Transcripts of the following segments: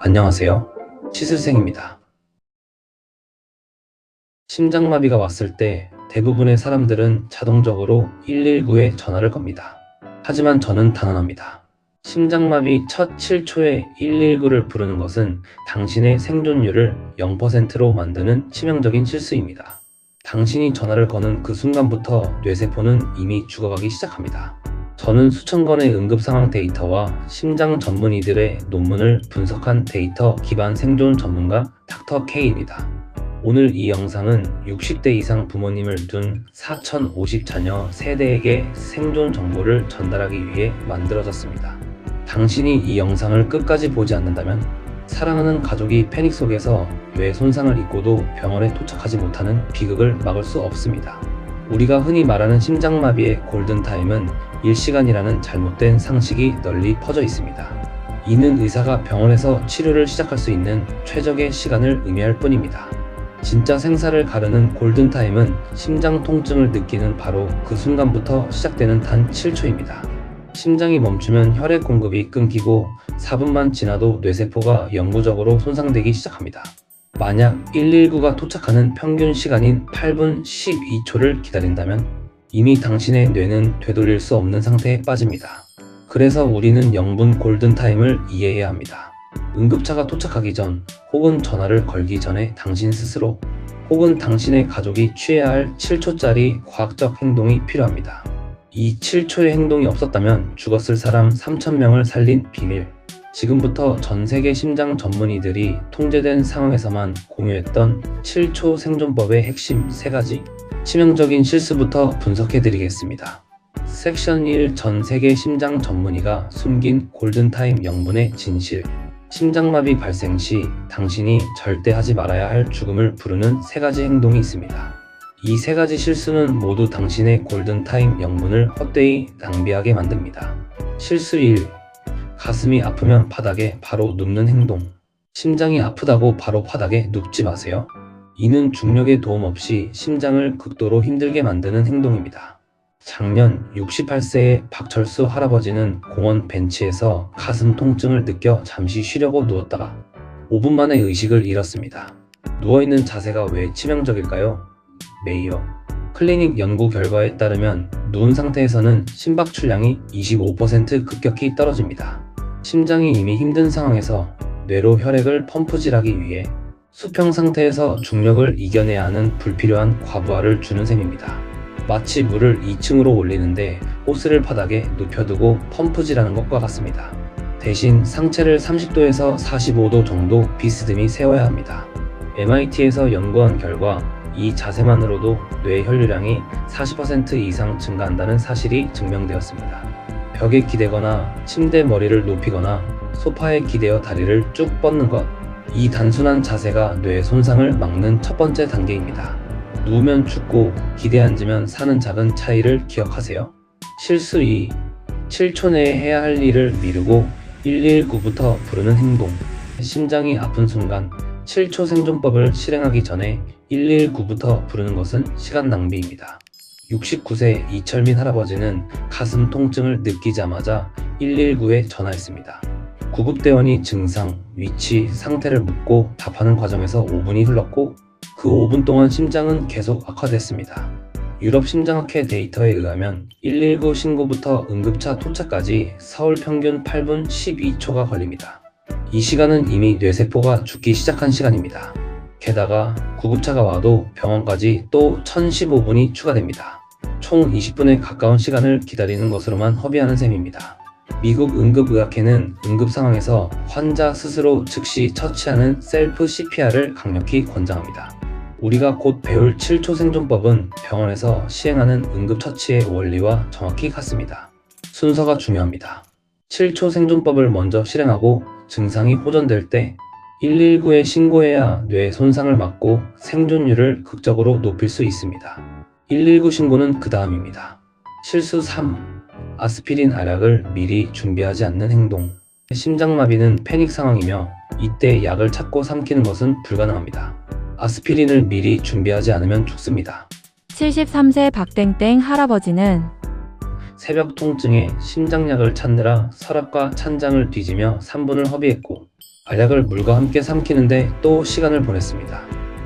안녕하세요. 치슬생입니다. 심장마비가 왔을 때 대부분의 사람들은 자동적으로 119에 전화를 겁니다. 하지만 저는 단언합니다. 심장마비 첫 7초에 119를 부르는 것은 당신의 생존율을 0%로 만드는 치명적인 실수입니다. 당신이 전화를 거는 그 순간부터 뇌세포는 이미 죽어가기 시작합니다. 저는 수천 건의 응급상황 데이터와 심장 전문의들의 논문을 분석한 데이터 기반 생존 전문가 닥터 K입니다. 오늘 이 영상은 60대 이상 부모님을 둔 4050 자녀 세대에게 생존 정보를 전달하기 위해 만들어졌습니다. 당신이 이 영상을 끝까지 보지 않는다면 사랑하는 가족이 패닉 속에서 뇌 손상을 입고도 병원에 도착하지 못하는 비극을 막을 수 없습니다. 우리가 흔히 말하는 심장마비의 골든타임은 1시간이라는 잘못된 상식이 널리 퍼져 있습니다. 이는 의사가 병원에서 치료를 시작할 수 있는 최적의 시간을 의미할 뿐입니다. 진짜 생사를 가르는 골든타임은 심장 통증을 느끼는 바로 그 순간부터 시작되는 단 7초입니다. 심장이 멈추면 혈액 공급이 끊기고 4분만 지나도 뇌세포가 영구적으로 손상되기 시작합니다. 만약 119가 도착하는 평균 시간인 8분 12초를 기다린다면 이미 당신의 뇌는 되돌릴 수 없는 상태에 빠집니다. 그래서 우리는 0분 골든타임을 이해해야 합니다. 응급차가 도착하기 전 혹은 전화를 걸기 전에 당신 스스로 혹은 당신의 가족이 취해야 할 7초짜리 과학적 행동이 필요합니다. 이 7초의 행동이 없었다면 죽었을 사람 3000명을 살린 비밀. 지금부터 전 세계 심장 전문의들이 통제된 상황에서만 공유했던 7초 생존법의 핵심 3가지 치명적인 실수부터 분석해드리겠습니다. 섹션 1 전 세계 심장 전문의가 숨긴 골든타임 0분의 진실. 심장마비 발생 시 당신이 절대 하지 말아야 할 죽음을 부르는 3가지 행동이 있습니다. 이 3가지 실수는 모두 당신의 골든타임 0분을 헛되이 낭비하게 만듭니다. 실수 1. 가슴이 아프면 바닥에 바로 눕는 행동. 심장이 아프다고 바로 바닥에 눕지 마세요. 이는 중력의 도움 없이 심장을 극도로 힘들게 만드는 행동입니다. 작년 68세의 박철수 할아버지는 공원 벤치에서 가슴 통증을 느껴 잠시 쉬려고 누웠다가 5분 만에 의식을 잃었습니다. 누워있는 자세가 왜 치명적일까요? 메이어 클리닉 연구 결과에 따르면 누운 상태에서는 심박출량이 25% 급격히 떨어집니다. 심장이 이미 힘든 상황에서 뇌로 혈액을 펌프질하기 위해 수평 상태에서 중력을 이겨내야 하는 불필요한 과부하를 주는 셈입니다. 마치 물을 2층으로 올리는데 호스를 바닥에 눕혀두고 펌프질하는 것과 같습니다. 대신 상체를 30도에서 45도 정도 비스듬히 세워야 합니다. MIT에서 연구한 결과 이 자세만으로도 뇌 혈류량이 40% 이상 증가한다는 사실이 증명되었습니다. 벽에 기대거나 침대 머리를 높이거나 소파에 기대어 다리를 쭉 뻗는 것. 이 단순한 자세가 뇌 손상을 막는 첫 번째 단계입니다. 누우면 죽고 기대 앉으면 사는 작은 차이를 기억하세요. 실수 2. 7초 내에 해야 할 일을 미루고 119부터 부르는 행동. 심장이 아픈 순간 7초 생존법을 실행하기 전에 119부터 부르는 것은 시간 낭비입니다. 69세 이철민 할아버지는 가슴 통증을 느끼자마자 119에 전화했습니다. 구급대원이 증상, 위치, 상태를 묻고 답하는 과정에서 5분이 흘렀고 그 5분 동안 심장은 계속 악화됐습니다. 유럽 심장학회 데이터에 의하면 119 신고부터 응급차 도착까지 서울 평균 8분 12초가 걸립니다. 이 시간은 이미 뇌세포가 죽기 시작한 시간입니다. 게다가 구급차가 와도 병원까지 또 1015분이 추가됩니다. 총 20분에 가까운 시간을 기다리는 것으로만 허비하는 셈입니다. 미국 응급의학회는 응급 상황에서 환자 스스로 즉시 처치하는 셀프 CPR을 강력히 권장합니다. 우리가 곧 배울 7초 생존법은 병원에서 시행하는 응급처치의 원리와 정확히 같습니다. 순서가 중요합니다. 7초 생존법을 먼저 실행하고 증상이 호전될 때 119에 신고해야 뇌 손상을 막고 생존율을 극적으로 높일 수 있습니다. 119 신고는 그 다음입니다. 실수 3. 아스피린 알약을 미리 준비하지 않는 행동. 심장마비는 패닉 상황이며 이때 약을 찾고 삼키는 것은 불가능합니다. 아스피린을 미리 준비하지 않으면 죽습니다. 73세 박땡땡 할아버지는 새벽 통증에 심장약을 찾느라 서랍과 찬장을 뒤지며 3분을 허비했고 알약을 물과 함께 삼키는데 또 시간을 보냈습니다.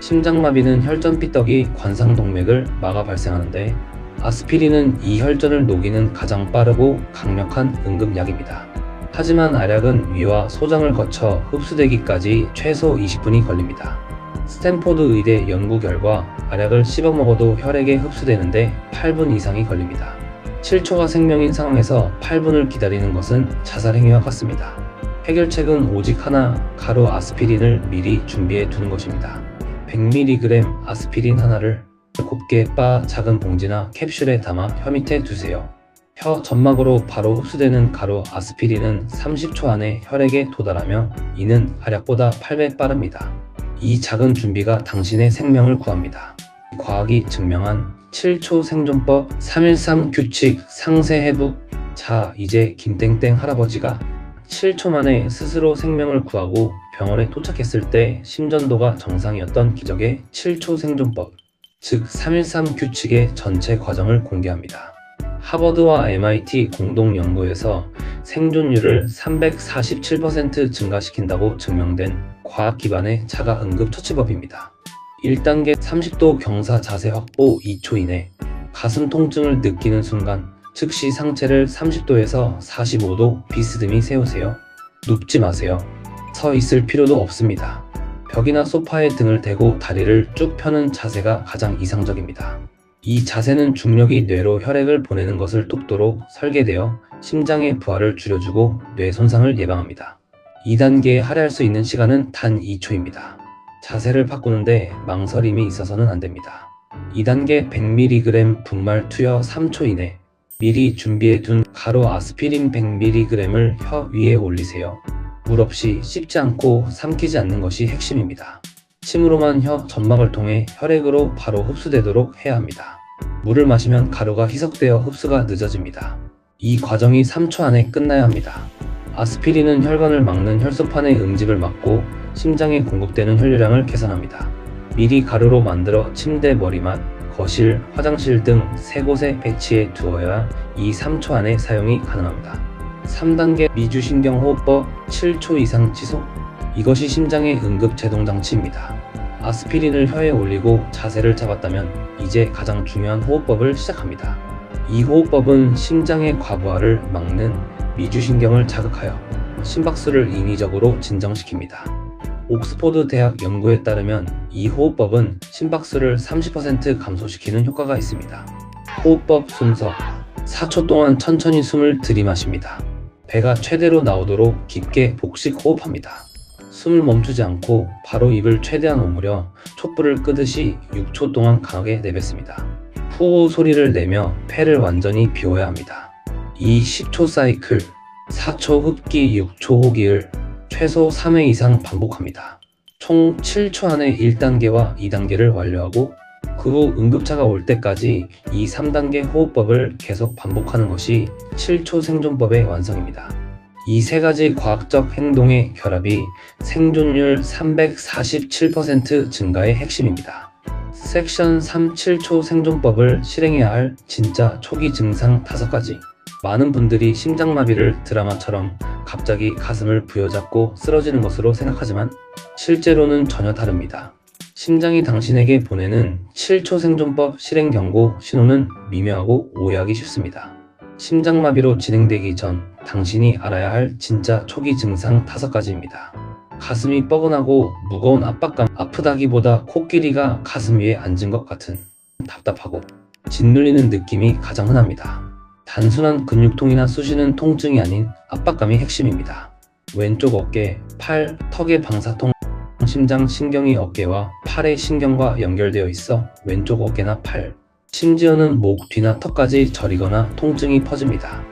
심장마비는 혈전 삐떡이 관상동맥을 막아 발생하는데 아스피린은 이 혈전을 녹이는 가장 빠르고 강력한 응급약입니다. 하지만 알약은 위와 소장을 거쳐 흡수되기까지 최소 20분이 걸립니다. 스탠포드 의대 연구 결과 알약을 씹어 먹어도 혈액에 흡수되는데 8분 이상이 걸립니다. 7초가 생명인 상황에서 8분을 기다리는 것은 자살 행위와 같습니다. 해결책은 오직 하나, 가루 아스피린을 미리 준비해 두는 것입니다. 100mg 아스피린 하나를 곱게 빻아 작은 봉지나 캡슐에 담아 혀 밑에 두세요. 혀 점막으로 바로 흡수되는 가루 아스피린은 30초 안에 혈액에 도달하며 이는 알약보다 8배 빠릅니다. 이 작은 준비가 당신의 생명을 구합니다. 과학이 증명한 7초 생존법 313 규칙 상세해부. 자, 이제 김땡땡 할아버지가 7초 만에 스스로 생명을 구하고 병원에 도착했을 때 심전도가 정상이었던 기적의 7초 생존법, 즉 313 규칙의 전체 과정을 공개합니다. 하버드와 MIT 공동 연구에서 생존율을 347% 증가시킨다고 증명된 과학 기반의 자가 응급 처치법입니다. 1단계 30도 경사 자세 확보 2초 이내. 가슴 통증을 느끼는 순간 즉시 상체를 30도에서 45도 비스듬히 세우세요. 눕지 마세요. 서 있을 필요도 없습니다. 벽이나 소파에 등을 대고 다리를 쭉 펴는 자세가 가장 이상적입니다. 이 자세는 중력이 뇌로 혈액을 보내는 것을 돕도록 설계되어 심장의 부하를 줄여주고 뇌 손상을 예방합니다. 2단계에 할애할 수 있는 시간은 단 2초입니다. 자세를 바꾸는데 망설임이 있어서는 안됩니다. 2단계 100mg 분말 투여 3초 이내. 미리 준비해둔 가루 아스피린 100mg을 혀 위에 올리세요. 물 없이 씹지 않고 삼키지 않는 것이 핵심입니다. 침으로만 혀 점막을 통해 혈액으로 바로 흡수되도록 해야 합니다. 물을 마시면 가루가 희석되어 흡수가 늦어집니다. 이 과정이 3초 안에 끝나야 합니다. 아스피린은 혈관을 막는 혈소판의 응집을 막고 심장에 공급되는 혈류량을 개선합니다. 미리 가루로 만들어 침대 머리맡, 거실, 화장실 등 세 곳에 배치해 두어야 이 3초 안에 사용이 가능합니다. 3단계 미주신경호흡법 7초 이상 지속. 이것이 심장의 응급 제동장치입니다. 아스피린을 혀에 올리고 자세를 잡았다면 이제 가장 중요한 호흡법을 시작합니다. 이 호흡법은 심장의 과부하를 막는 미주신경을 자극하여 심박수를 인위적으로 진정시킵니다. 옥스포드 대학 연구에 따르면 이 호흡법은 심박수를 30% 감소시키는 효과가 있습니다. 호흡법 순서 4초 동안 천천히 숨을 들이마십니다. 배가 최대로 나오도록 깊게 복식 호흡합니다. 숨을 멈추지 않고 바로 입을 최대한 오므려 촛불을 끄듯이 6초 동안 강하게 내뱉습니다. 후 소리를 내며 폐를 완전히 비워야 합니다. 이 10초 사이클 4초 흡기 6초 호기를 최소 3회 이상 반복합니다. 총 7초 안에 1단계와 2단계를 완료하고 그 후 응급차가 올 때까지 이 3단계 호흡법을 계속 반복하는 것이 7초 생존법의 완성입니다. 이 세 가지 과학적 행동의 결합이 생존율 347% 증가의 핵심입니다. 섹션 3 7초 생존법을 실행해야 할 진짜 초기 증상 5가지. 많은 분들이 심장마비를 드라마처럼 갑자기 가슴을 부여잡고 쓰러지는 것으로 생각하지만 실제로는 전혀 다릅니다. 심장이 당신에게 보내는 7초 생존법 실행 경고 신호는 미묘하고 오해하기 쉽습니다. 심장마비로 진행되기 전 당신이 알아야 할 진짜 초기 증상 5가지입니다. 가슴이 뻐근하고 무거운 압박감, 아프다기보다 코끼리가 가슴 위에 앉은 것 같은 답답하고 짓눌리는 느낌이 가장 흔합니다. 단순한 근육통이나 쑤시는 통증이 아닌 압박감이 핵심입니다. 왼쪽 어깨, 팔, 턱의 방사통. 심장 신경이 어깨와 팔의 신경과 연결되어 있어 왼쪽 어깨나 팔, 심지어는 목 뒤나 턱까지 저리거나 통증이 퍼집니다.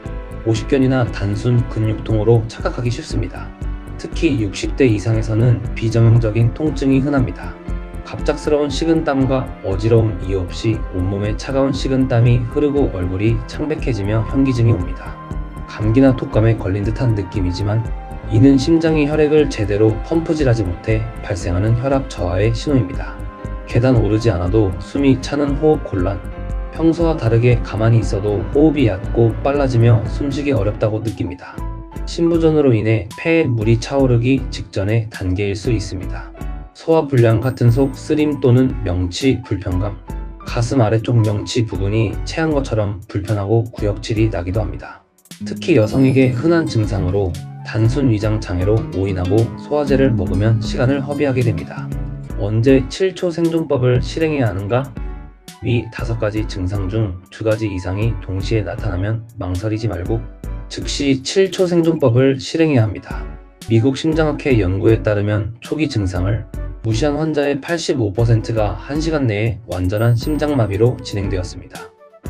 오십견이나 단순 근육통으로 착각하기 쉽습니다. 특히 60대 이상에서는 비정형적인 통증이 흔합니다. 갑작스러운 식은땀과 어지러움 이유 없이 온몸에 차가운 식은땀이 흐르고 얼굴이 창백해지며 현기증이 옵니다. 감기나 톡감에 걸린 듯한 느낌이지만 이는 심장이 혈액을 제대로 펌프질하지 못해 발생하는 혈압 저하의 신호입니다. 계단 오르지 않아도 숨이 차는 호흡 곤란, 평소와 다르게 가만히 있어도 호흡이 얕고 빨라지며 숨쉬기 어렵다고 느낍니다. 신부전으로 인해 폐에 물이 차오르기 직전의 단계일 수 있습니다. 소화불량 같은 속 쓰림 또는 명치 불편감, 가슴 아래쪽 명치 부분이 체한 것처럼 불편하고 구역질이 나기도 합니다. 특히 여성에게 흔한 증상으로 단순 위장 장애로 오인하고 소화제를 먹으면 시간을 허비하게 됩니다. 언제 7초 생존법을 실행해야 하는가? 위 5가지 증상 중 2가지 이상이 동시에 나타나면 망설이지 말고 즉시 7초 생존법을 실행해야 합니다. 미국 심장학회 연구에 따르면 초기 증상을 무시한 환자의 85%가 1시간 내에 완전한 심장마비로 진행되었습니다.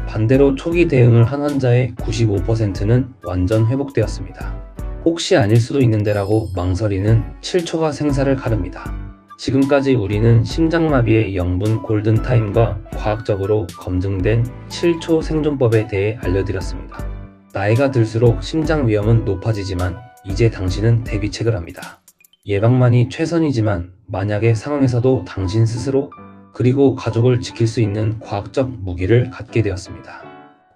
반대로 초기 대응을 한 환자의 95%는 완전 회복되었습니다. 혹시 아닐 수도 있는데라고 망설이는 7초가 생사를 가릅니다. 지금까지 우리는 심장마비의 영분 골든타임과 과학적으로 검증된 7초 생존법에 대해 알려드렸습니다. 나이가 들수록 심장 위험은 높아지지만 이제 당신은 대비책을 합니다. 예방만이 최선이지만 만약의 상황에서도 당신 스스로 그리고 가족을 지킬 수 있는 과학적 무기를 갖게 되었습니다.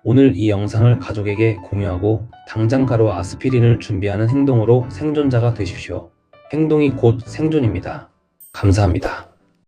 오늘 이 영상을 가족에게 공유하고 당장 가로 아스피린을 준비하는 행동으로 생존자가 되십시오. 행동이 곧 생존입니다. 감사합니다.